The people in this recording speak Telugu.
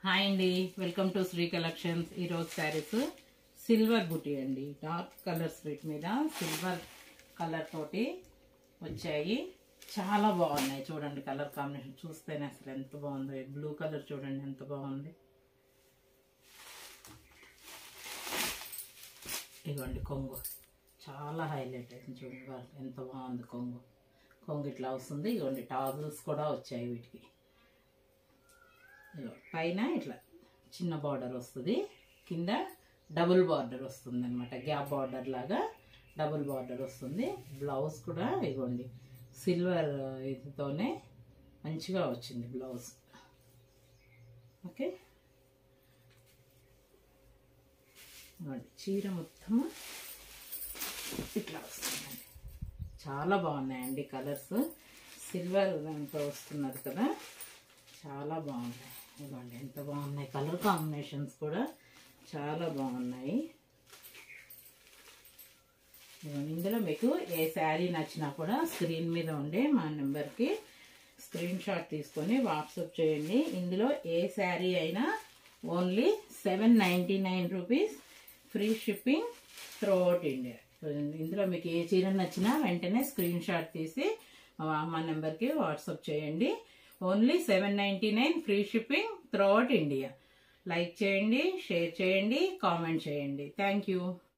హాయ్ అండి, వెల్కమ్ టు శ్రీ కలెక్షన్స్. ఈరోజు శారీస్ సిల్వర్ బుటీ అండి. డార్క్ కలర్ స్వీట్ మీద సిల్వర్ కలర్ తోటి వచ్చాయి. చాలా బాగున్నాయి. చూడండి కలర్ కాంబినేషన్ చూస్తేనే అసలు ఎంత బాగుందో. బ్లూ కలర్ చూడండి ఎంత బాగుంది. ఇదిగోండి కొంగు చాలా హైలైట్ అయింది. చూడండి ఎంత బాగుంది. కొంగు ఇట్లా వస్తుంది. ఇదిగోండి టాజల్స్ కూడా వచ్చాయి వీటికి. పైన ఇట్లా చిన్న బార్డర్ వస్తుంది, కింద డబుల్ బార్డర్ వస్తుంది అనమాట. గ్యాప్ బార్డర్ లాగా డబుల్ బార్డర్ వస్తుంది. బ్లౌజ్ కూడా ఇదిగోండి సిల్వర్ ఇదితోనే మంచిగా వచ్చింది బ్లౌజ్. ఓకే, చీర మొత్తం ఇట్లా వస్తుందండి. చాలా బాగున్నాయండి కలర్స్. సిల్వర్ దాంతో వస్తున్నది కదా, చాలా బాగున్నాయి. ఇవ్వండి ఎంత బాగున్నాయి. కలర్ కాంబినేషన్స్ కూడా చాలా బాగున్నాయి. ఇందులో మీకు ఏ శారీ నచ్చినా కూడా స్క్రీన్ మీద ఉండే మా నెంబర్కి స్క్రీన్ షాట్ తీసుకొని వాట్సాప్ చేయండి. ఇందులో ఏ శారీ అయినా only 799 rupees, free shipping throughout India. ఇందులో మీకు ఏ చీర నచ్చినా వెంటనే స్క్రీన్ షాట్ తీసి మా నెంబర్కి వాట్సాప్ చేయండి. Only 799, free shipping throughout India. Like చేయండి, షేర్ చేయండి, కామెంట్ చేయండి. Thank you.